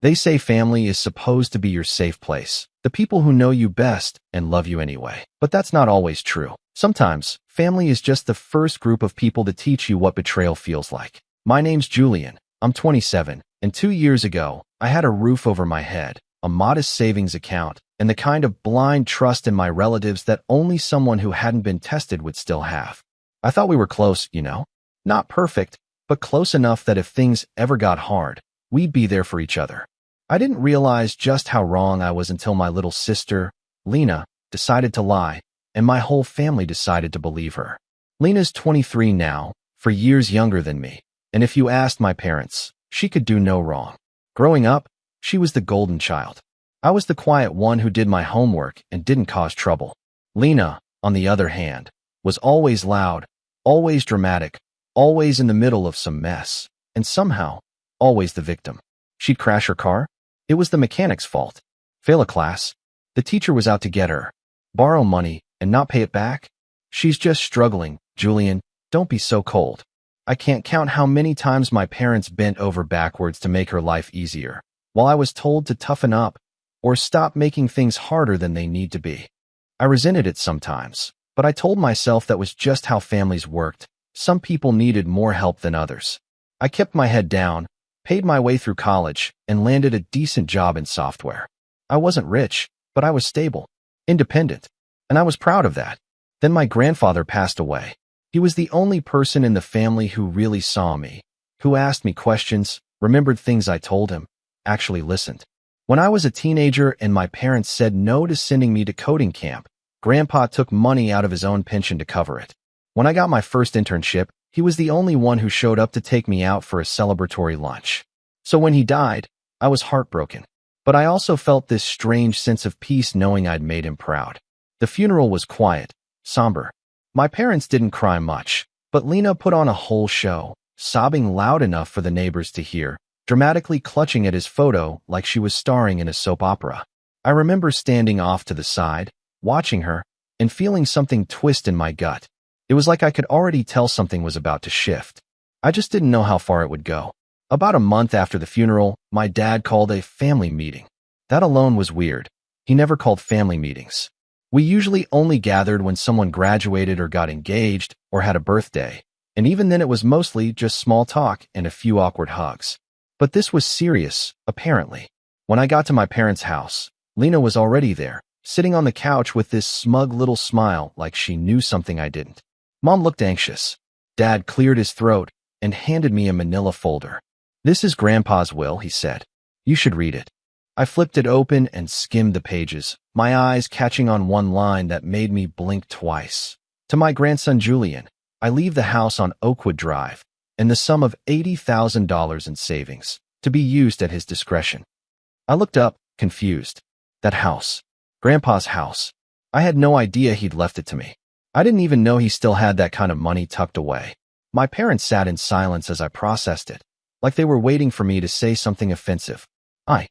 They say family is supposed to be your safe place, the people who know you best and love you anyway. But that's not always true. Sometimes, family is just the first group of people to teach you what betrayal feels like. My name's Julian. I'm 27, and 2 years ago, I had a roof over my head, a modest savings account, and the kind of blind trust in my relatives that only someone who hadn't been tested would still have. I thought we were close, you know? Not perfect, but close enough that if things ever got hard, we'd be there for each other. I didn't realize just how wrong I was until my little sister, Lena, decided to lie, and my whole family decided to believe her. Lena's 23 now, for years younger than me, and if you asked my parents, she could do no wrong. Growing up, she was the golden child. I was the quiet one who did my homework and didn't cause trouble. Lena, on the other hand, was always loud, always dramatic, always in the middle of some mess, and somehow, always the victim. She'd crash her car. It was the mechanic's fault. Fail a class. The teacher was out to get her. Borrow money and not pay it back. She's just struggling. Julian, don't be so cold. I can't count how many times my parents bent over backwards to make her life easier, while I was told to toughen up or stop making things harder than they need to be. I resented it sometimes, but I told myself that was just how families worked. Some people needed more help than others. I kept my head down, paid my way through college, and landed a decent job in software. I wasn't rich, but I was stable, independent, and I was proud of that. Then my grandfather passed away. He was the only person in the family who really saw me, who asked me questions, remembered things I told him, actually listened. When I was a teenager and my parents said no to sending me to coding camp, Grandpa took money out of his own pension to cover it. When I got my first internship, he was the only one who showed up to take me out for a celebratory lunch. So when he died, I was heartbroken. But I also felt this strange sense of peace knowing I'd made him proud. The funeral was quiet, somber. My parents didn't cry much, but Lena put on a whole show, sobbing loud enough for the neighbors to hear, dramatically clutching at his photo like she was starring in a soap opera. I remember standing off to the side, watching her, and feeling something twist in my gut. It was like I could already tell something was about to shift. I just didn't know how far it would go. About a month after the funeral, my dad called a family meeting. That alone was weird. He never called family meetings. We usually only gathered when someone graduated or got engaged or had a birthday, and even then it was mostly just small talk and a few awkward hugs. But this was serious, apparently. When I got to my parents' house, Lena was already there, sitting on the couch with this smug little smile like she knew something I didn't. Mom looked anxious. Dad cleared his throat and handed me a manila folder. "This is Grandpa's will," he said. "You should read it." I flipped it open and skimmed the pages, my eyes catching on one line that made me blink twice. To my grandson Julian, I leave the house on Oakwood Drive, and the sum of $80,000 in savings, to be used at his discretion. I looked up, confused. That house. Grandpa's house. I had no idea he'd left it to me. I didn't even know he still had that kind of money tucked away. My parents sat in silence as I processed it, like they were waiting for me to say something offensive. I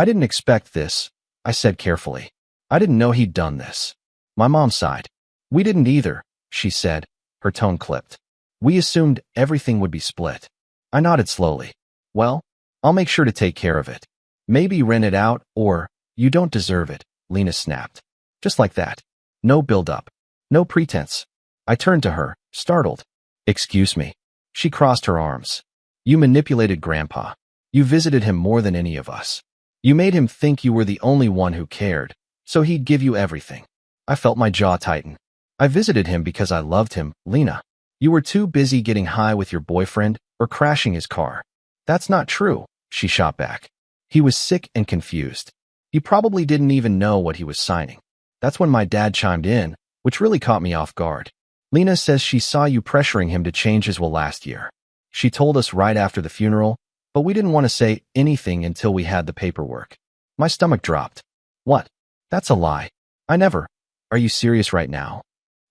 didn't expect this, I said carefully. I didn't know he'd done this. My mom sighed. "We didn't either," she said, her tone clipped. "We assumed everything would be split." I nodded slowly. "Well, I'll make sure to take care of it. Maybe rent it out, or, you don't deserve it," Lena snapped. Just like that. No build-up. No pretense. I turned to her, startled. "Excuse me." She crossed her arms. "You manipulated Grandpa. You visited him more than any of us. You made him think you were the only one who cared, so he'd give you everything." I felt my jaw tighten. "I visited him because I loved him, Lena. You were too busy getting high with your boyfriend or crashing his car." "That's not true," she shot back. "He was sick and confused. He probably didn't even know what he was signing." That's when my dad chimed in, which really caught me off guard. "Lena says she saw you pressuring him to change his will last year. She told us right after the funeral, but we didn't want to say anything until we had the paperwork." My stomach dropped. "What? That's a lie. I never. Are you serious right now?"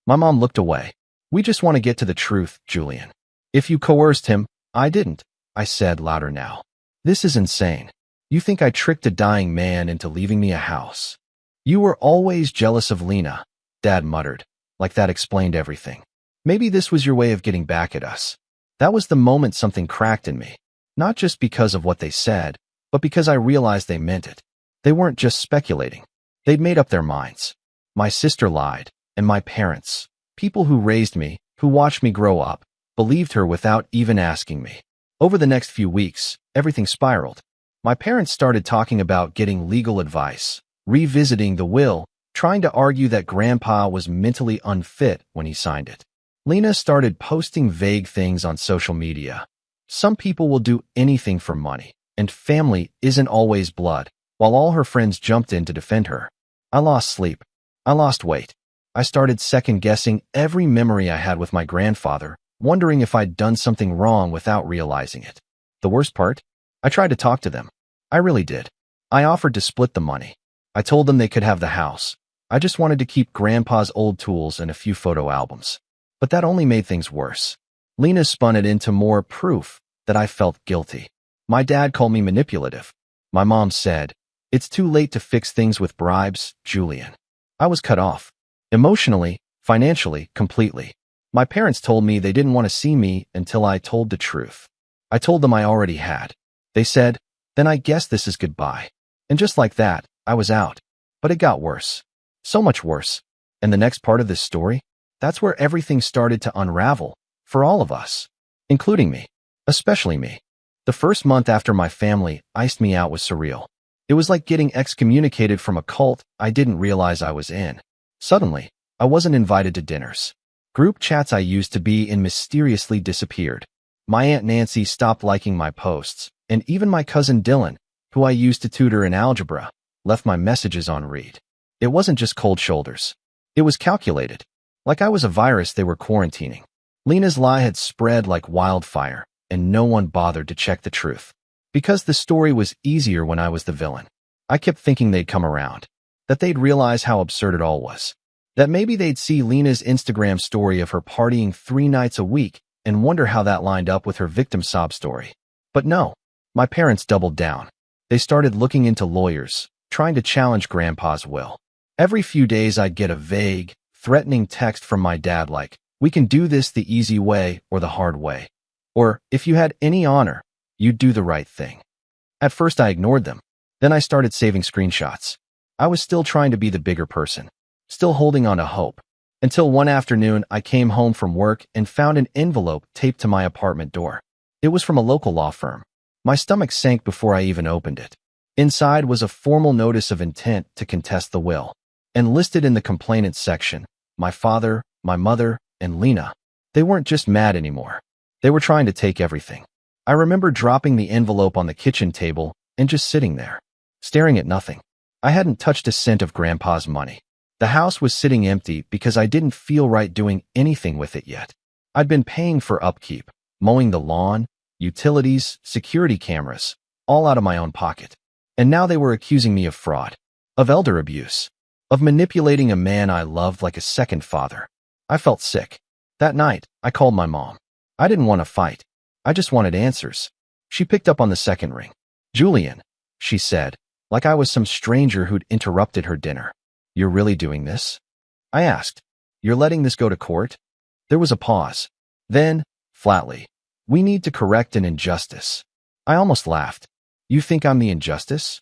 My mom looked away. "We just want to get to the truth, Julian. If you coerced him, I didn't," I said louder now. "This is insane. You think I tricked a dying man into leaving me a house?" "You were always jealous of Lena," Dad muttered, like that explained everything. "Maybe this was your way of getting back at us." That was the moment something cracked in me. Not just because of what they said, but because I realized they meant it. They weren't just speculating. They'd made up their minds. My sister lied, and my parents, people who raised me, who watched me grow up, believed her without even asking me. Over the next few weeks, everything spiraled. My parents started talking about getting legal advice, revisiting the will, trying to argue that Grandpa was mentally unfit when he signed it. Lena started posting vague things on social media. Some people will do anything for money, and family isn't always blood, while all her friends jumped in to defend her. I lost sleep. I lost weight. I started second-guessing every memory I had with my grandfather, wondering if I'd done something wrong without realizing it. The worst part? I tried to talk to them. I really did. I offered to split the money. I told them they could have the house. I just wanted to keep Grandpa's old tools and a few photo albums. But that only made things worse. Lena spun it into more proof that I felt guilty. My dad called me manipulative. My mom said, "It's too late to fix things with bribes, Julian." I was cut off. Emotionally, financially, completely. My parents told me they didn't want to see me until I told the truth. I told them I already had. They said, "Then I guess this is goodbye." And just like that, I was out. But it got worse. So much worse. And the next part of this story? That's where everything started to unravel, for all of us. Including me. Especially me. The first month after my family iced me out was surreal. It was like getting excommunicated from a cult I didn't realize I was in. Suddenly, I wasn't invited to dinners. Group chats I used to be in mysteriously disappeared. My Aunt Nancy stopped liking my posts, and even my cousin Dylan, who I used to tutor in algebra, left my messages on read. It wasn't just cold shoulders. It was calculated. Like I was a virus they were quarantining. Lena's lie had spread like wildfire, and no one bothered to check the truth. Because the story was easier when I was the villain. I kept thinking they'd come around. That they'd realize how absurd it all was. That maybe they'd see Lena's Instagram story of her partying 3 nights a week and wonder how that lined up with her victim sob story. But no, my parents doubled down. They started looking into lawyers, trying to challenge Grandpa's will. Every few days I'd get a vague, threatening text from my dad like, "We can do this the easy way or the hard way." Or, "If you had any honor, you'd do the right thing." At first I ignored them. Then I started saving screenshots. I was still trying to be the bigger person. Still holding on to hope. Until one afternoon I came home from work and found an envelope taped to my apartment door. It was from a local law firm. My stomach sank before I even opened it. Inside was a formal notice of intent to contest the will. And listed in the complainants section, my father, my mother, and Lena. They weren't just mad anymore. They were trying to take everything. I remember dropping the envelope on the kitchen table and just sitting there, staring at nothing. I hadn't touched a cent of Grandpa's money. The house was sitting empty because I didn't feel right doing anything with it yet. I'd been paying for upkeep, mowing the lawn, utilities, security cameras, all out of my own pocket. And now they were accusing me of fraud, of elder abuse, of manipulating a man I loved like a second father. I felt sick. That night, I called my mom. I didn't want to fight. I just wanted answers. She picked up on the second ring. "Julian," she said, like I was some stranger who'd interrupted her dinner. "You're really doing this?" I asked. "You're letting this go to court?" There was a pause. Then, flatly, "We need to correct an injustice." I almost laughed. "You think I'm the injustice?"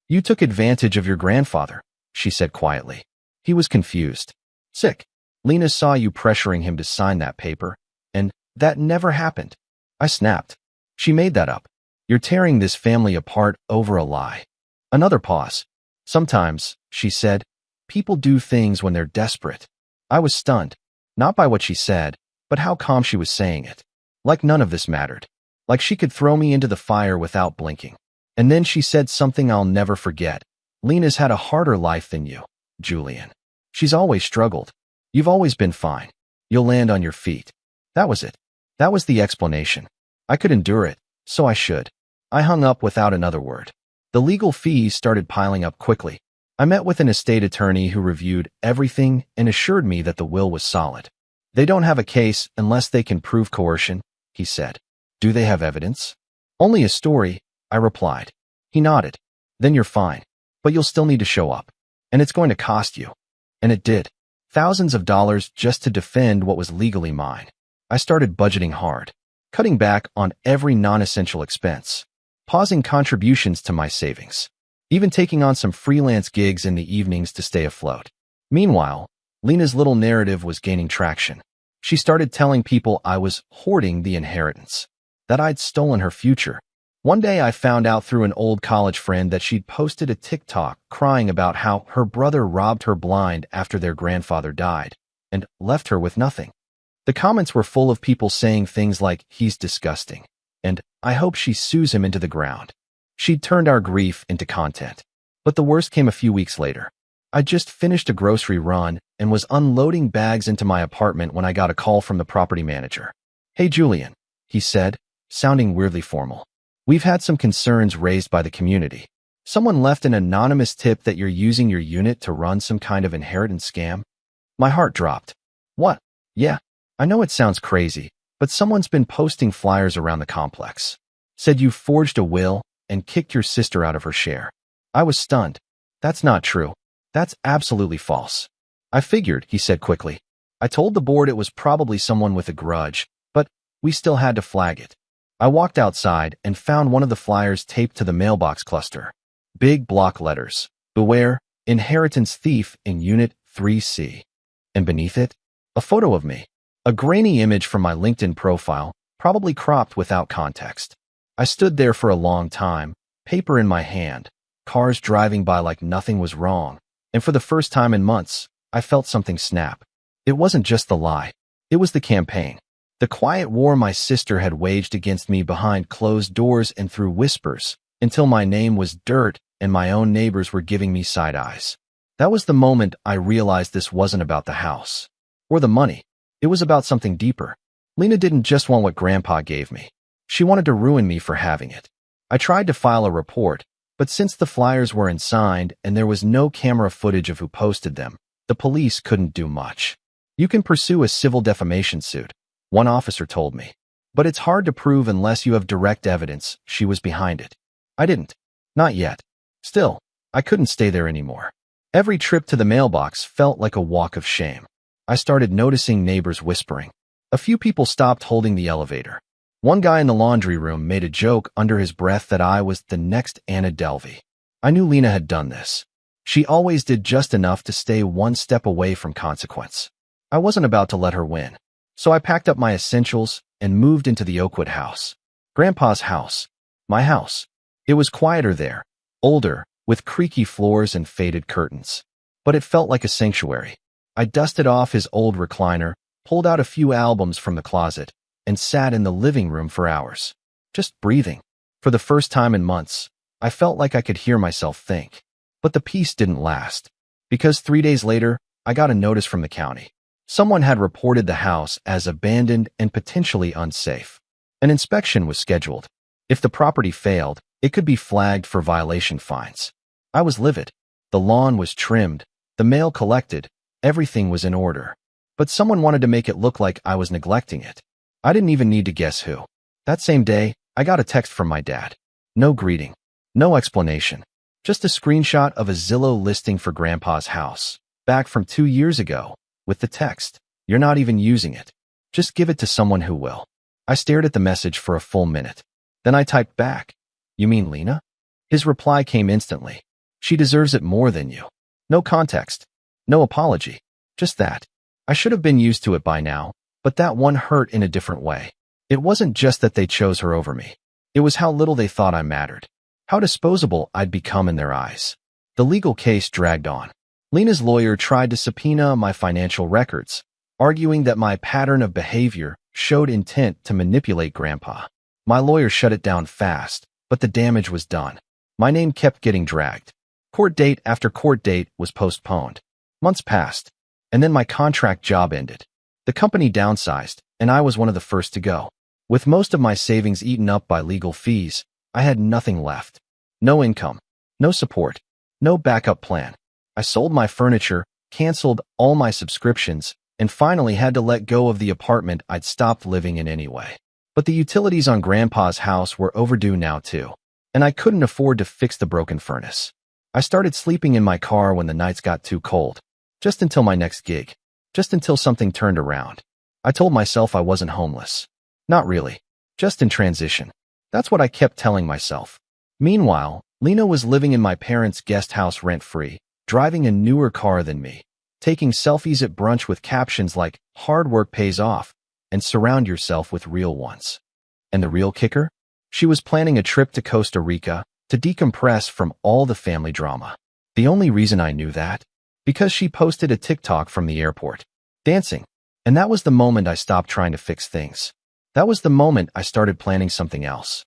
"You took advantage of your grandfather," she said quietly. He was confused. "Sick. Lena saw you pressuring him to sign that paper, and that never happened." I snapped. "She made that up. You're tearing this family apart over a lie." Another pause. "Sometimes," she said, "people do things when they're desperate." I was stunned, not by what she said, but how calm she was saying it. Like none of this mattered. Like she could throw me into the fire without blinking. And then she said something I'll never forget. "Lena's had a harder life than you, Julian. She's always struggled. You've always been fine. You'll land on your feet." That was it. That was the explanation. I could endure it, so I should. I hung up without another word. The legal fees started piling up quickly. I met with an estate attorney who reviewed everything and assured me that the will was solid. "They don't have a case unless they can prove coercion," he said. "Do they have evidence?" "Only a story," I replied. He nodded. "Then you're fine. But you'll still need to show up. And it's going to cost you." And it did. Thousands of dollars just to defend what was legally mine. I started budgeting hard, cutting back on every non-essential expense. pausing contributions to my savings, even taking on some freelance gigs in the evenings to stay afloat. Meanwhile, Lena's little narrative was gaining traction. She started telling people I was hoarding the inheritance, that I'd stolen her future. One day I found out through an old college friend that she'd posted a TikTok crying about how her brother robbed her blind after their grandfather died and left her with nothing. The comments were full of people saying things like, "He's disgusting," and "I hope she sues him into the ground." She'd turned our grief into content. But the worst came a few weeks later. I just finished a grocery run and was unloading bags into my apartment when I got a call from the property manager. "Hey, Julian," he said, sounding weirdly formal. "We've had some concerns raised by the community. Someone left an anonymous tip that you're using your unit to run some kind of inheritance scam." My heart dropped. "What?" "Yeah, I know it sounds crazy, but someone's been posting flyers around the complex. Said you forged a will and kicked your sister out of her share." I was stunned. "That's not true. That's absolutely false." "I figured," he said quickly. "I told the board it was probably someone with a grudge, but we still had to flag it." I walked outside and found one of the flyers taped to the mailbox cluster. Big block letters. "Beware, inheritance thief in Unit 3C. And beneath it, a photo of me. A grainy image from my LinkedIn profile, probably cropped without context. I stood there for a long time, paper in my hand, cars driving by like nothing was wrong, and for the first time in months, I felt something snap. It wasn't just the lie. It was the campaign. The quiet war my sister had waged against me behind closed doors and through whispers, until my name was dirt and my own neighbors were giving me side eyes. That was the moment I realized this wasn't about the house or the money. It was about something deeper. Lena didn't just want what Grandpa gave me. She wanted to ruin me for having it. I tried to file a report, but since the flyers were unsigned and there was no camera footage of who posted them, the police couldn't do much. "You can pursue a civil defamation suit," one officer told me. "But it's hard to prove unless you have direct evidence she was behind it." I didn't. Not yet. Still, I couldn't stay there anymore. Every trip to the mailbox felt like a walk of shame. I started noticing neighbors whispering. A few people stopped holding the elevator. One guy in the laundry room made a joke under his breath that I was the next Anna Delvey. I knew Lena had done this. She always did just enough to stay one step away from consequence. I wasn't about to let her win. So I packed up my essentials and moved into the Oakwood house. Grandpa's house. My house. It was quieter there, older, with creaky floors and faded curtains. But it felt like a sanctuary. I dusted off his old recliner, pulled out a few albums from the closet, and sat in the living room for hours, just breathing. For the first time in months, I felt like I could hear myself think. But the peace didn't last, because 3 days later, I got a notice from the county. Someone had reported the house as abandoned and potentially unsafe. An inspection was scheduled. If the property failed, it could be flagged for violation fines. I was livid. The lawn was trimmed, the mail collected, everything was in order. But someone wanted to make it look like I was neglecting it. I didn't even need to guess who. That same day, I got a text from my dad. No greeting, no explanation, just a screenshot of a Zillow listing for Grandpa's house, back from 2 years ago, with the text, "You're not even using it. Just give it to someone who will." I stared at the message for a full minute. Then I typed back, "You mean Lena?" His reply came instantly. "She deserves it more than you." No context, no apology, just that. I should have been used to it by now, but that one hurt in a different way. It wasn't just that they chose her over me. It was how little they thought I mattered, how disposable I'd become in their eyes. The legal case dragged on. Lena's lawyer tried to subpoena my financial records, arguing that my pattern of behavior showed intent to manipulate Grandpa. My lawyer shut it down fast, but the damage was done. My name kept getting dragged. Court date after court date was postponed. Months passed, and then my contract job ended. The company downsized, and I was one of the first to go. With most of my savings eaten up by legal fees, I had nothing left. No income, no support, no backup plan. I sold my furniture, canceled all my subscriptions, and finally had to let go of the apartment I'd stopped living in anyway. But the utilities on Grandpa's house were overdue now too, and I couldn't afford to fix the broken furnace. I started sleeping in my car when the nights got too cold, just until my next gig, just until something turned around. I told myself I wasn't homeless. Not really, just in transition. That's what I kept telling myself. Meanwhile, Lena was living in my parents' guest house rent-free, driving a newer car than me, taking selfies at brunch with captions like, "Hard work pays off," and "Surround yourself with real ones." And the real kicker? She was planning a trip to Costa Rica to decompress from all the family drama. The only reason I knew that? Because she posted a TikTok from the airport, dancing. And that was the moment I stopped trying to fix things. That was the moment I started planning something else.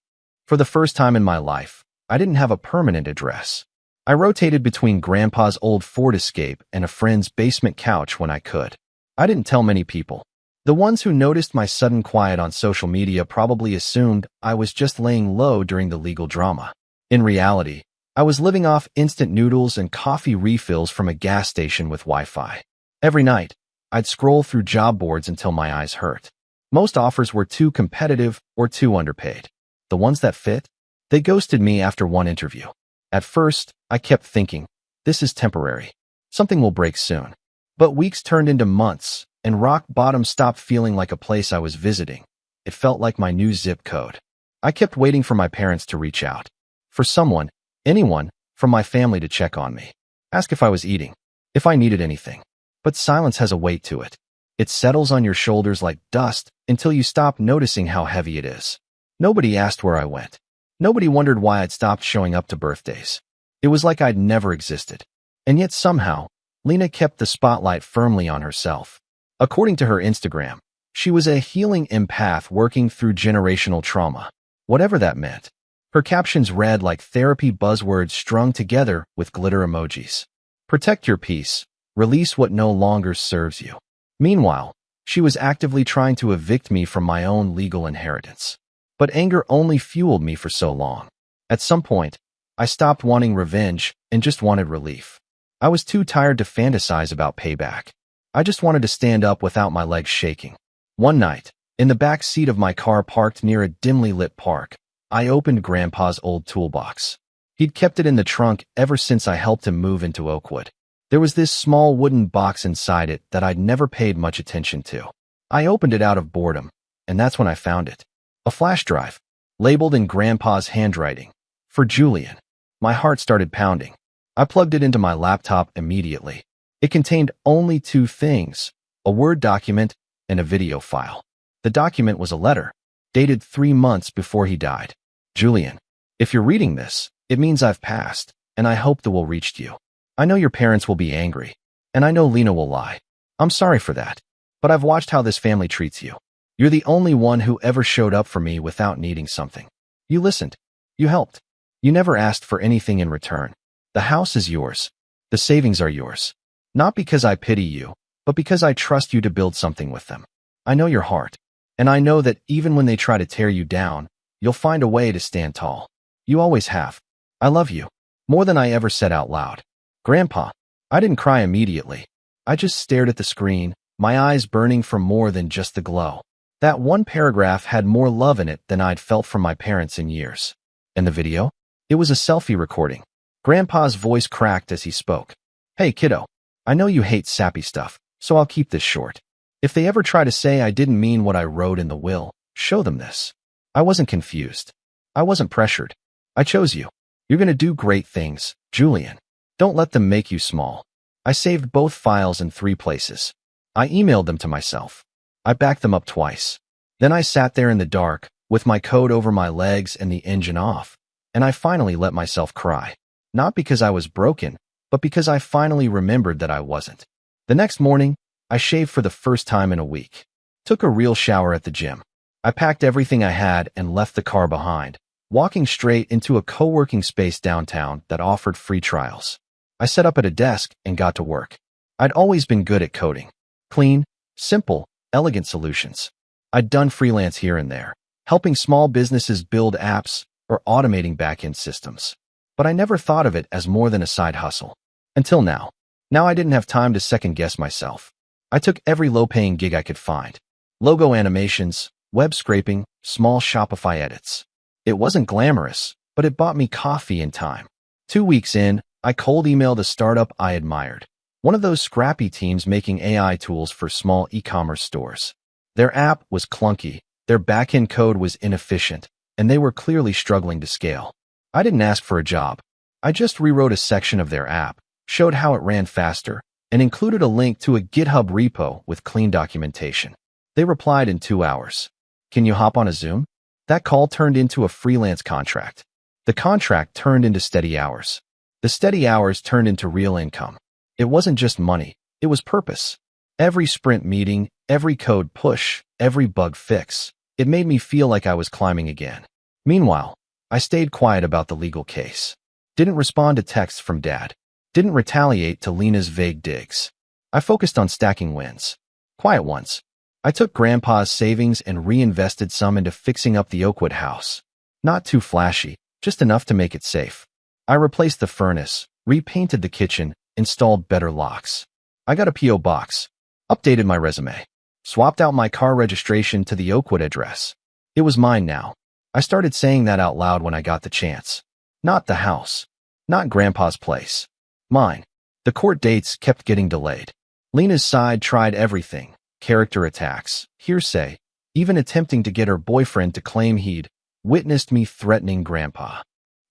For the first time in my life, I didn't have a permanent address. I rotated between Grandpa's old Ford Escape and a friend's basement couch when I could. I didn't tell many people. The ones who noticed my sudden quiet on social media probably assumed I was just laying low during the legal drama. In reality, I was living off instant noodles and coffee refills from a gas station with Wi-Fi. Every night, I'd scroll through job boards until my eyes hurt. Most offers were too competitive or too underpaid. The ones that fit? They ghosted me after one interview. At first, I kept thinking, this is temporary. Something will break soon. But weeks turned into months, and rock bottom stopped feeling like a place I was visiting. It felt like my new zip code. I kept waiting for my parents to reach out. For someone, anyone, from my family to check on me. Ask if I was eating. If I needed anything. But silence has a weight to it. It settles on your shoulders like dust until you stop noticing how heavy it is. Nobody asked where I went. Nobody wondered why I'd stopped showing up to birthdays. It was like I'd never existed. And yet somehow, Lena kept the spotlight firmly on herself. According to her Instagram, she was a healing empath working through generational trauma, whatever that meant. Her captions read like therapy buzzwords strung together with glitter emojis. Protect your peace. Release what no longer serves you. Meanwhile, she was actively trying to evict me from my own legal inheritance. But anger only fueled me for so long. At some point, I stopped wanting revenge and just wanted relief. I was too tired to fantasize about payback. I just wanted to stand up without my legs shaking. One night, in the back seat of my car parked near a dimly lit park, I opened Grandpa's old toolbox. He'd kept it in the trunk ever since I helped him move into Oakwood. There was this small wooden box inside it that I'd never paid much attention to. I opened it out of boredom, and that's when I found it. A flash drive, labeled in Grandpa's handwriting, for Julian. My heart started pounding. I plugged it into my laptop immediately. It contained only two things, a Word document and a video file. The document was a letter, dated 3 months before he died. Julian, if you're reading this, it means I've passed, and I hope the will reached you. I know your parents will be angry, and I know Lena will lie. I'm sorry for that, but I've watched how this family treats you. You're the only one who ever showed up for me without needing something. You listened. You helped. You never asked for anything in return. The house is yours. The savings are yours. Not because I pity you, but because I trust you to build something with them. I know your heart, and I know that even when they try to tear you down, you'll find a way to stand tall. You always have. I love you, more than I ever said out loud. Grandpa, I didn't cry immediately. I just stared at the screen, my eyes burning for more than just the glow. That one paragraph had more love in it than I'd felt from my parents in years. And the video? It was a selfie recording. Grandpa's voice cracked as he spoke. Hey, kiddo. I know you hate sappy stuff, so I'll keep this short. If they ever try to say I didn't mean what I wrote in the will, show them this. I wasn't confused. I wasn't pressured. I chose you. You're gonna do great things, Julian. Don't let them make you small. I saved both files in 3 places. I emailed them to myself. I backed them up twice. Then I sat there in the dark, with my coat over my legs and the engine off, and I finally let myself cry. Not because I was broken, but because I finally remembered that I wasn't. The next morning, I shaved for the first time in a week. Took a real shower at the gym. I packed everything I had and left the car behind, walking straight into a co-working space downtown that offered free trials. I set up at a desk and got to work. I'd always been good at coding. Clean, simple, elegant solutions. I'd done freelance here and there, helping small businesses build apps or automating back-end systems. But I never thought of it as more than a side hustle. Until now. Now I didn't have time to second-guess myself. I took every low-paying gig I could find. Logo animations, web scraping, small Shopify edits. It wasn't glamorous, but it bought me coffee and time. 2 weeks in, I cold emailed a startup I admired. One of those scrappy teams making AI tools for small e-commerce stores. Their app was clunky, their back-end code was inefficient, and they were clearly struggling to scale. I didn't ask for a job. I just rewrote a section of their app, showed how it ran faster, and included a link to a GitHub repo with clean documentation. They replied in 2 hours. Can you hop on a Zoom? That call turned into a freelance contract. The contract turned into steady hours. The steady hours turned into real income. It wasn't just money, it was purpose. Every sprint meeting, every code push, every bug fix, it made me feel like I was climbing again. Meanwhile, I stayed quiet about the legal case. Didn't respond to texts from Dad. Didn't retaliate to Lena's vague digs. I focused on stacking wins. Quiet ones. I took Grandpa's savings and reinvested some into fixing up the Oakwood house. Not too flashy, just enough to make it safe. I replaced the furnace, repainted the kitchen, installed better locks. I got a P.O. box, updated my resume, swapped out my car registration to the Oakwood address. It was mine now. I started saying that out loud when I got the chance. Not the house. Not Grandpa's place. Mine. The court dates kept getting delayed. Lena's side tried everything. Character attacks, hearsay, even attempting to get her boyfriend to claim he'd witnessed me threatening Grandpa.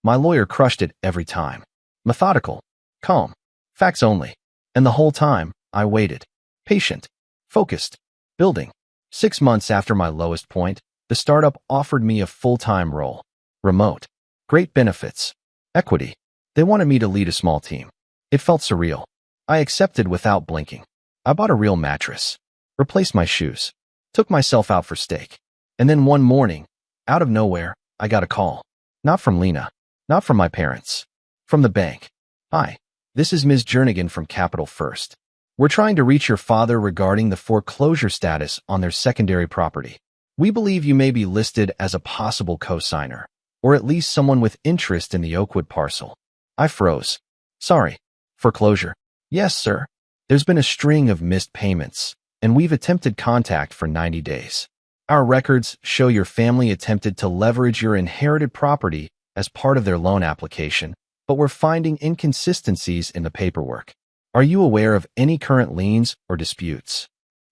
My lawyer crushed it every time. Methodical. Calm. Facts only. And the whole time, I waited. Patient. Focused. Building. 6 months after my lowest point, the startup offered me a full-time role. Remote. Great benefits. Equity. They wanted me to lead a small team. It felt surreal. I accepted without blinking. I bought a real mattress. Replaced my shoes. Took myself out for steak. And then one morning, out of nowhere, I got a call. Not from Lena. Not from my parents. From the bank. Hi. This is Ms. Jernigan from Capital First. We're trying to reach your father regarding the foreclosure status on their secondary property. We believe you may be listed as a possible co-signer, or at least someone with interest in the Oakwood parcel. I froze. Sorry. Foreclosure. Yes, sir. There's been a string of missed payments, and we've attempted contact for 90 days. Our records show your family attempted to leverage your inherited property as part of their loan application, but we're finding inconsistencies in the paperwork. Are you aware of any current liens or disputes?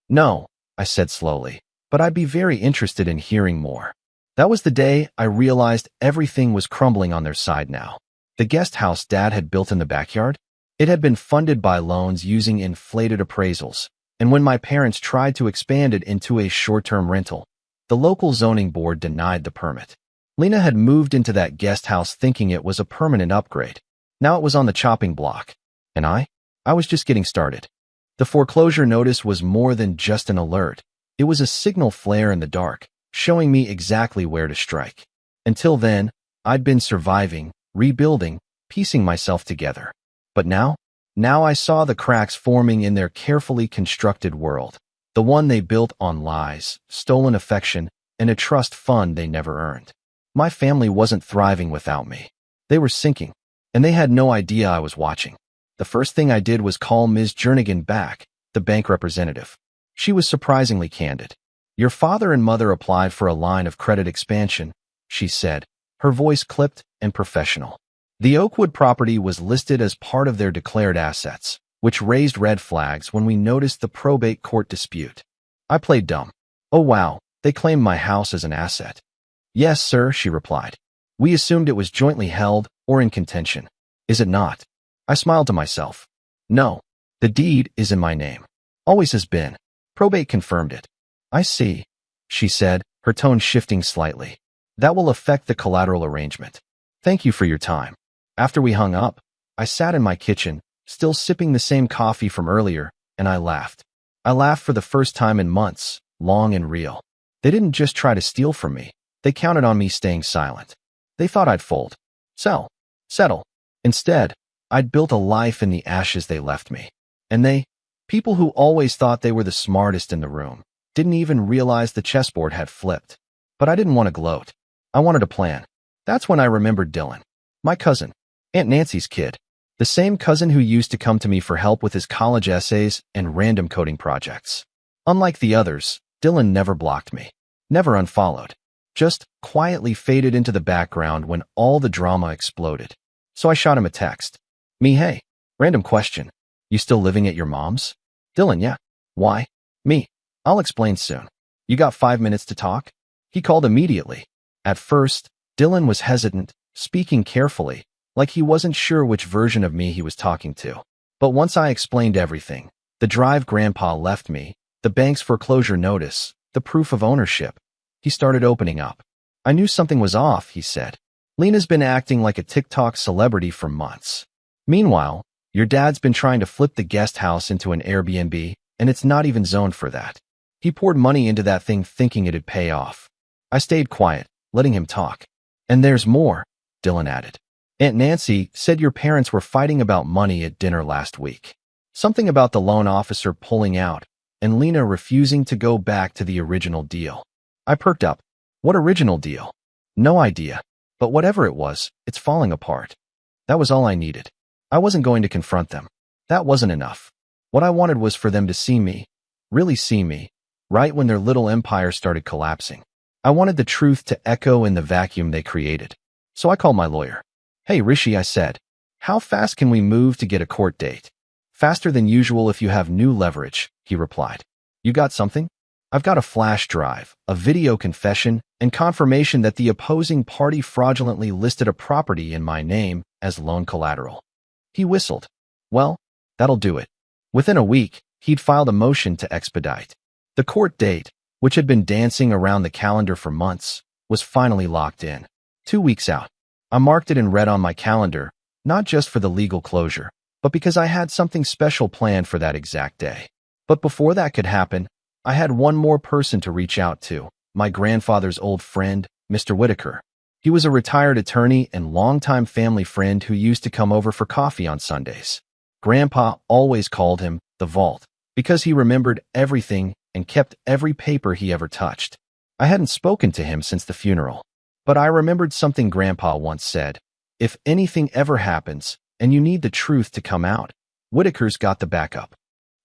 No, I said slowly, but I'd be very interested in hearing more. That was the day I realized everything was crumbling on their side now. The guest house Dad had built in the backyard? It had been funded by loans using inflated appraisals, and when my parents tried to expand it into a short-term rental, the local zoning board denied the permit. Lena had moved into that guest house thinking it was a permanent upgrade. Now it was on the chopping block. And I was just getting started. The foreclosure notice was more than just an alert. It was a signal flare in the dark, showing me exactly where to strike. Until then, I'd been surviving, rebuilding, piecing myself together. But now I saw the cracks forming in their carefully constructed world, the one they built on lies, stolen affection, and a trust fund they never earned. My family wasn't thriving without me. They were sinking, and they had no idea I was watching. The first thing I did was call Ms. Jernigan back, the bank representative. She was surprisingly candid. Your father and mother applied for a line of credit expansion, she said, her voice clipped and professional. The Oakwood property was listed as part of their declared assets, which raised red flags when we noticed the probate court dispute. I played dumb. Oh wow, they claimed my house as an asset. Yes, sir, she replied. We assumed it was jointly held or in contention. Is it not? I smiled to myself. No, the deed is in my name. Always has been. Probate confirmed it. I see, she said, her tone shifting slightly. That will affect the collateral arrangement. Thank you for your time. After we hung up, I sat in my kitchen, still sipping the same coffee from earlier, and I laughed. I laughed for the first time in months, long and real. They didn't just try to steal from me. They counted on me staying silent. They thought I'd fold, sell, settle. Instead, I'd built a life in the ashes they left me. And they, people who always thought they were the smartest in the room, didn't even realize the chessboard had flipped. But I didn't want to gloat. I wanted a plan. That's when I remembered Dylan, my cousin, Aunt Nancy's kid, the same cousin who used to come to me for help with his college essays and random coding projects. Unlike the others, Dylan never blocked me, never unfollowed, just quietly faded into the background when all the drama exploded. So I shot him a text. Me, hey, random question. You still living at your mom's? Dylan, yeah. Why? Me. I'll explain soon. You got 5 minutes to talk? He called immediately. At first, Dylan was hesitant, speaking carefully, like he wasn't sure which version of me he was talking to. But once I explained everything, the drive Grandpa left me, the bank's foreclosure notice, the proof of ownership, he started opening up. I knew something was off, he said. Lena's been acting like a TikTok celebrity for months. Meanwhile, your dad's been trying to flip the guest house into an Airbnb, and it's not even zoned for that. He poured money into that thing thinking it'd pay off. I stayed quiet, letting him talk. And there's more, Dylan added. Aunt Nancy said your parents were fighting about money at dinner last week. Something about the loan officer pulling out, and Lena refusing to go back to the original deal. I perked up. What original deal? No idea. But whatever it was, it's falling apart. That was all I needed. I wasn't going to confront them. That wasn't enough. What I wanted was for them to see me, really see me, right when their little empire started collapsing. I wanted the truth to echo in the vacuum they created. So I called my lawyer. Hey, Rishi, I said. How fast can we move to get a court date? Faster than usual if you have new leverage, he replied. You got something? I've got a flash drive, a video confession, and confirmation that the opposing party fraudulently listed a property in my name as loan collateral. He whistled. Well, that'll do it. Within a week, he'd filed a motion to expedite. The court date, which had been dancing around the calendar for months, was finally locked in. 2 weeks out. I marked it in red on my calendar, not just for the legal closure, but because I had something special planned for that exact day. But before that could happen, I had one more person to reach out to, my grandfather's old friend, Mr. Whitaker. He was a retired attorney and longtime family friend who used to come over for coffee on Sundays. Grandpa always called him the Vault, because he remembered everything and kept every paper he ever touched. I hadn't spoken to him since the funeral, but I remembered something Grandpa once said. If anything ever happens, and you need the truth to come out, Whitaker's got the backup.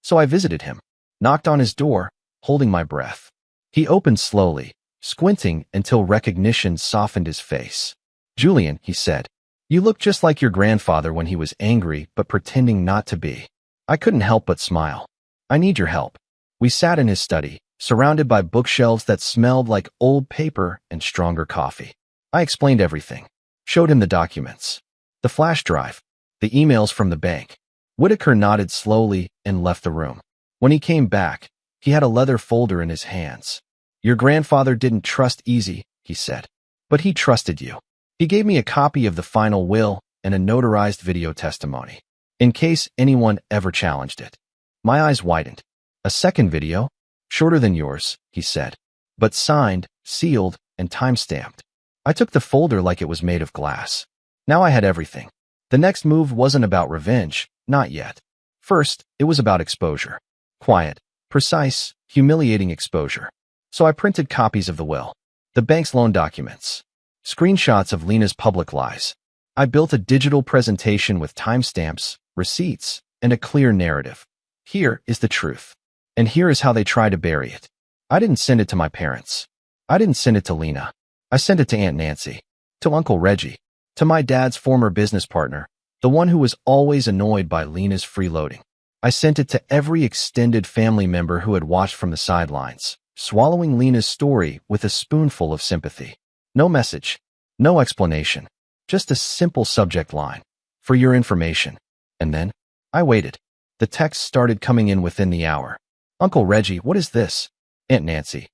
So I visited him, knocked on his door, holding my breath. He opened slowly, squinting until recognition softened his face. Julian, he said, you look just like your grandfather when he was angry but pretending not to be. I couldn't help but smile. I need your help. We sat in his study, surrounded by bookshelves that smelled like old paper and stronger coffee. I explained everything, showed him the documents, the flash drive, the emails from the bank. Whitaker nodded slowly and left the room. When he came back, he had a leather folder in his hands. Your grandfather didn't trust Easy, he said, but he trusted you. He gave me a copy of the final will and a notarized video testimony, in case anyone ever challenged it. My eyes widened. A second video? Shorter than yours, he said, but signed, sealed, and time-stamped. I took the folder like it was made of glass. Now I had everything. The next move wasn't about revenge, not yet. First, it was about exposure. Quiet, precise, humiliating exposure. So I printed copies of the will, the bank's loan documents, screenshots of Lena's public lies. I built a digital presentation with timestamps, receipts, and a clear narrative. Here is the truth. And here is how they try to bury it. I didn't send it to my parents. I didn't send it to Lena. I sent it to Aunt Nancy, to Uncle Reggie, to my dad's former business partner, the one who was always annoyed by Lena's freeloading. I sent it to every extended family member who had watched from the sidelines, swallowing Lena's story with a spoonful of sympathy. No message, no explanation, just a simple subject line. For your information. And then, I waited. The texts started coming in within the hour. Uncle Reggie, what is this? Aunt Nancy.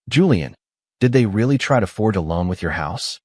Julian, did they really try to forge a loan with your house?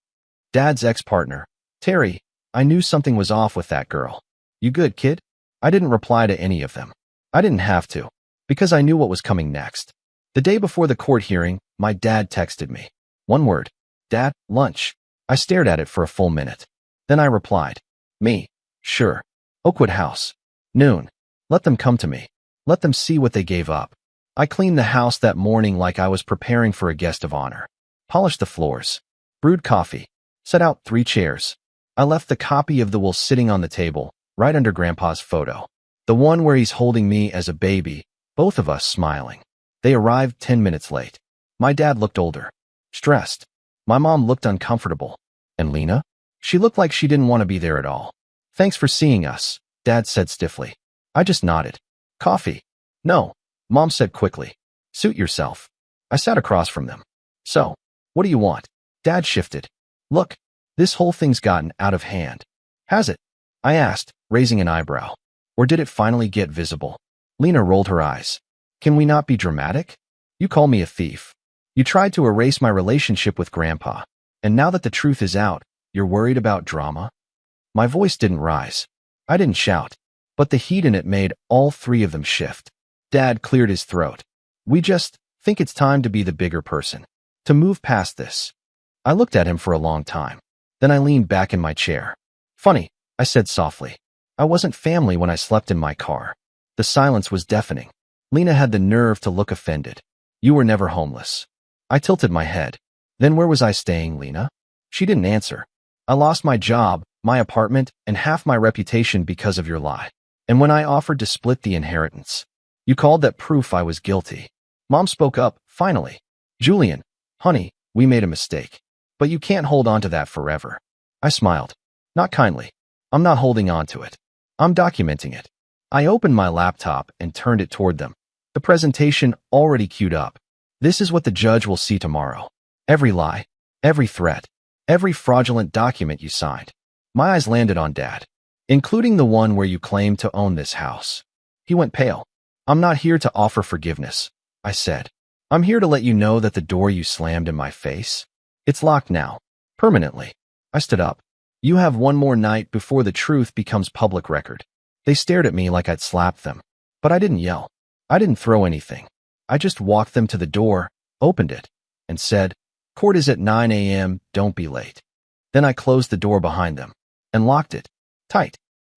Dad's ex-partner. Terry, I knew something was off with that girl. You good, kid? I didn't reply to any of them. I didn't have to, because I knew what was coming next. The day before the court hearing, my dad texted me. One word. Dad, lunch. I stared at it for a full minute. Then I replied. Me. Sure. Oakwood House. Noon. Let them come to me. Let them see what they gave up. I cleaned the house that morning like I was preparing for a guest of honor. Polished the floors. Brewed coffee. Set out 3 chairs. I left the copy of the will sitting on the table, right under Grandpa's photo. The one where he's holding me as a baby, both of us smiling. They arrived 10 minutes late. My dad looked older. Stressed. My mom looked uncomfortable. And Lena? She looked like she didn't want to be there at all. Thanks for seeing us, Dad said stiffly. I just nodded. Coffee? No, Mom said quickly. Suit yourself. I sat across from them. So, what do you want? Dad shifted. Look, this whole thing's gotten out of hand. Has it? I asked, raising an eyebrow. Or did it finally get visible? Lena rolled her eyes. Can we not be dramatic? You call me a thief. You tried to erase my relationship with Grandpa. And now that the truth is out, you're worried about drama? My voice didn't rise. I didn't shout. But the heat in it made all three of them shift. Dad cleared his throat. We just think it's time to be the bigger person. To move past this. I looked at him for a long time. Then I leaned back in my chair. Funny, I said softly. I wasn't family when I slept in my car. The silence was deafening. Lena had the nerve to look offended. You were never homeless. I tilted my head. Then where was I staying, Lena? She didn't answer. I lost my job, my apartment, and half my reputation because of your lie. And when I offered to split the inheritance, you called that proof I was guilty. Mom spoke up, finally. Julian, honey, we made a mistake. But you can't hold on to that forever. I smiled. Not kindly. I'm not holding on to it. I'm documenting it. I opened my laptop and turned it toward them. The presentation already queued up. This is what the judge will see tomorrow. Every lie, every threat, every fraudulent document you signed. My eyes landed on Dad, including the one where you claim to own this house. He went pale. I'm not here to offer forgiveness, I said. I'm here to let you know that the door you slammed in my face, it's locked now, permanently. I stood up. You have one more night before the truth becomes public record. They stared at me like I'd slapped them. But I didn't yell. I didn't throw anything. I just walked them to the door, opened it, and said, Court is at 9 a.m., don't be late. Then I closed the door behind them and locked it tight.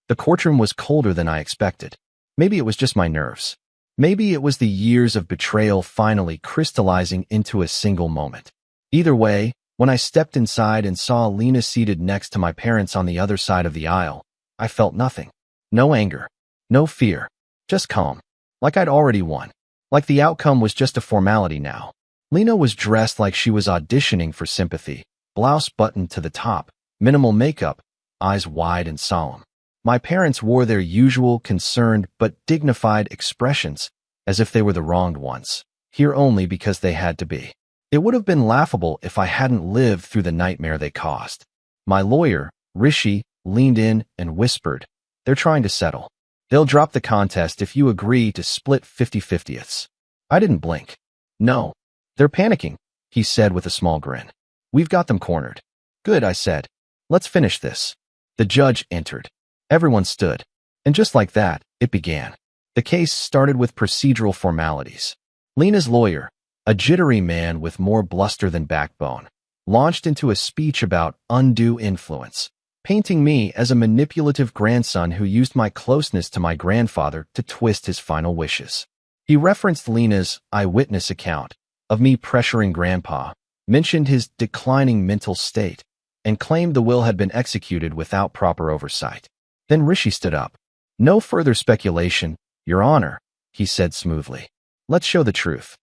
The courtroom was colder than I expected. Maybe it was just my nerves. Maybe it was the years of betrayal finally crystallizing into a single moment. Either way, when I stepped inside and saw Lena seated next to my parents on the other side of the aisle, I felt nothing. No anger. No fear. Just calm. Like I'd already won. Like the outcome was just a formality now. Lena was dressed like she was auditioning for sympathy. Blouse buttoned to the top. Minimal makeup. Eyes wide and solemn. My parents wore their usual concerned but dignified expressions, as if they were the wronged ones, here only because they had to be. It would have been laughable if I hadn't lived through the nightmare they caused. My lawyer, Rishi, leaned in and whispered, They're trying to settle. They'll drop the contest if you agree to split 50-50ths. I didn't blink. No. They're panicking, he said with a small grin. We've got them cornered. Good, I said. Let's finish this. The judge entered. Everyone stood. And just like that, it began. The case started with procedural formalities. Lena's lawyer, a jittery man with more bluster than backbone, launched into a speech about undue influence, painting me as a manipulative grandson who used my closeness to my grandfather to twist his final wishes. He referenced Lena's eyewitness account of me pressuring Grandpa, mentioned his declining mental state, and claimed the will had been executed without proper oversight. Then Rishi stood up. No further speculation, Your Honor, he said smoothly. Let's show the truth.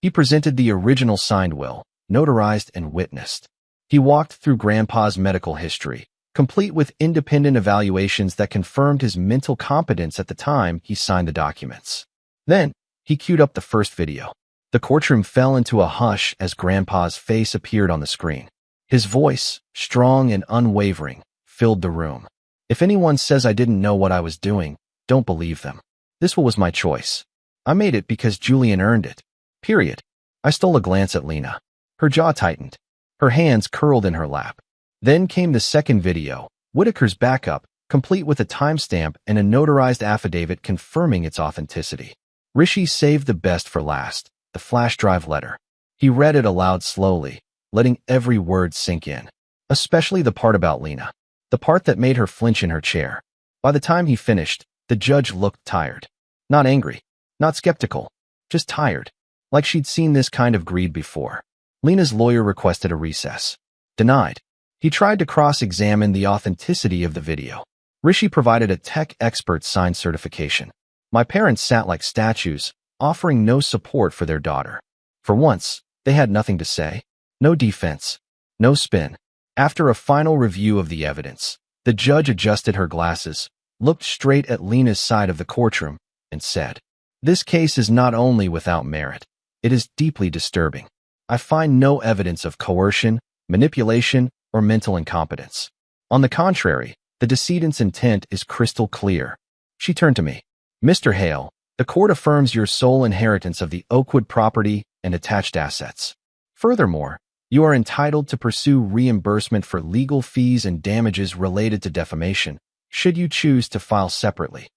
He presented the original signed will, notarized and witnessed. He walked through Grandpa's medical history, complete with independent evaluations that confirmed his mental competence at the time he signed the documents. Then, he queued up the first video. The courtroom fell into a hush as Grandpa's face appeared on the screen. His voice, strong and unwavering, filled the room. If anyone says I didn't know what I was doing, don't believe them. This was my choice. I made it because Julian earned it. Period. I stole a glance at Lena. Her jaw tightened. Her hands curled in her lap. Then came the second video, Whitaker's backup, complete with a timestamp and a notarized affidavit confirming its authenticity. Rishi saved the best for last, the flash drive letter. He read it aloud slowly, letting every word sink in, especially the part about Lena, the part that made her flinch in her chair. By the time he finished, the judge looked tired. Not angry, not skeptical, just tired, like she'd seen this kind of greed before. Lena's lawyer requested a recess. Denied. He tried to cross-examine the authenticity of the video. Rishi provided a tech expert's signed certification. My parents sat like statues, offering no support for their daughter. For once, they had nothing to say. No defense. No spin. After a final review of the evidence, the judge adjusted her glasses, looked straight at Lena's side of the courtroom, and said, This case is not only without merit, it is deeply disturbing. I find no evidence of coercion, manipulation, or mental incompetence. On the contrary, the decedent's intent is crystal clear. She turned to me. Mr. Hale, the court affirms your sole inheritance of the Oakwood property and attached assets. Furthermore, you are entitled to pursue reimbursement for legal fees and damages related to defamation, should you choose to file separately.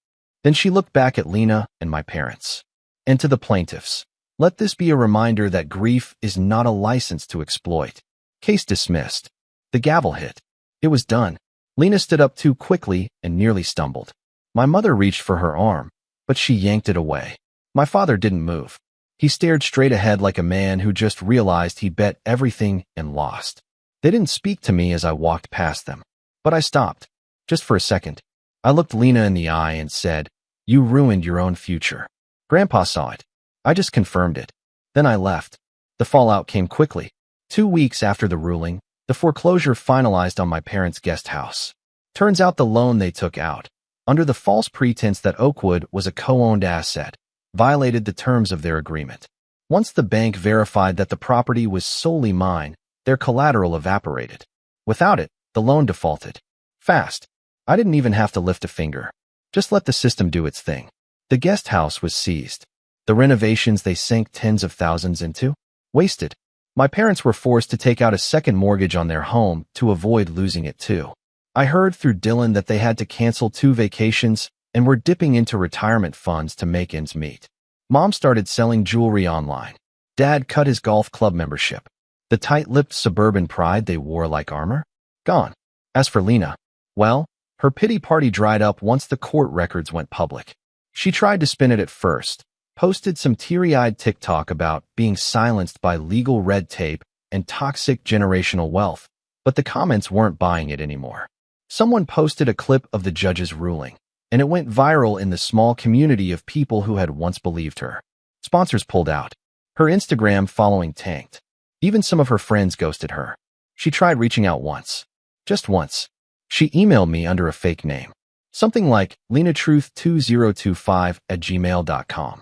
Then she looked back at Lena and my parents. And to the plaintiffs. Let this be a reminder that grief is not a license to exploit. Case dismissed. The gavel hit. It was done. Lena stood up too quickly and nearly stumbled. My mother reached for her arm, but she yanked it away. My father didn't move. He stared straight ahead like a man who just realized he bet everything and lost. They didn't speak to me as I walked past them. But I stopped. Just for a second. I looked Lena in the eye and said, "You ruined your own future." Grandpa saw it. I just confirmed it. Then I left. The fallout came quickly. 2 weeks after the ruling, the foreclosure finalized on my parents' guest house. Turns out the loan they took out, under the false pretense that Oakwood was a co-owned asset, violated the terms of their agreement. Once the bank verified that the property was solely mine, their collateral evaporated. Without it, the loan defaulted. Fast. I didn't even have to lift a finger. Just let the system do its thing. The guest house was seized. The renovations they sank tens of thousands into? Wasted. My parents were forced to take out a second mortgage on their home to avoid losing it too. I heard through Dylan that they had to cancel 2 vacations and were dipping into retirement funds to make ends meet. Mom started selling jewelry online. Dad cut his golf club membership. The tight-lipped suburban pride they wore like armor? Gone. As for Lena, well, her pity party dried up once the court records went public. She tried to spin it at first, posted some teary-eyed TikTok about being silenced by legal red tape and toxic generational wealth, but the comments weren't buying it anymore. Someone posted a clip of the judge's ruling, and it went viral in the small community of people who had once believed her. Sponsors pulled out. Her Instagram following tanked. Even some of her friends ghosted her. She tried reaching out once. Just once. She emailed me under a fake name. Something like lenatruth2025@gmail.com.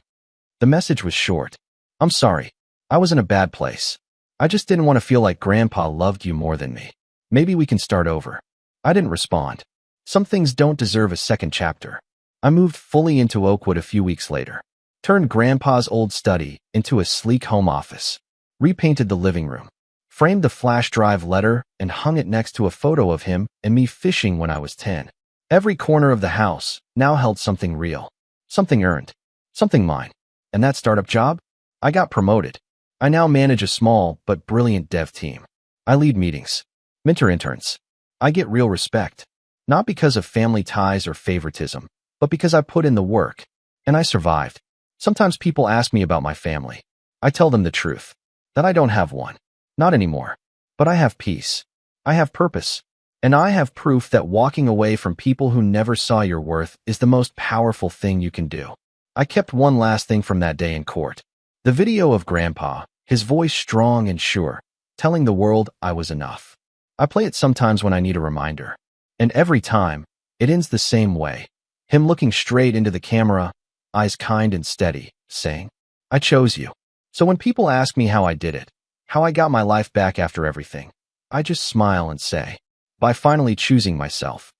The message was short. I'm sorry. I was in a bad place. I just didn't want to feel like Grandpa loved you more than me. Maybe we can start over. I didn't respond. Some things don't deserve a second chapter. I moved fully into Oakwood a few weeks later. Turned Grandpa's old study into a sleek home office. Repainted the living room. Framed the flash drive letter and hung it next to a photo of him and me fishing when I was 10. Every corner of the house now held something real. Something earned. Something mine. And that startup job? I got promoted. I now manage a small but brilliant dev team. I lead meetings. Mentor interns. I get real respect. Not because of family ties or favoritism, but because I put in the work. And I survived. Sometimes people ask me about my family. I tell them the truth. That I don't have one. Not anymore. But I have peace. I have purpose. And I have proof that walking away from people who never saw your worth is the most powerful thing you can do. I kept one last thing from that day in court. The video of Grandpa, his voice strong and sure, telling the world I was enough. I play it sometimes when I need a reminder. And every time, it ends the same way. Him looking straight into the camera, eyes kind and steady, saying, "I chose you." So when people ask me how I did it, how I got my life back after everything, I just smile and say, by finally choosing myself.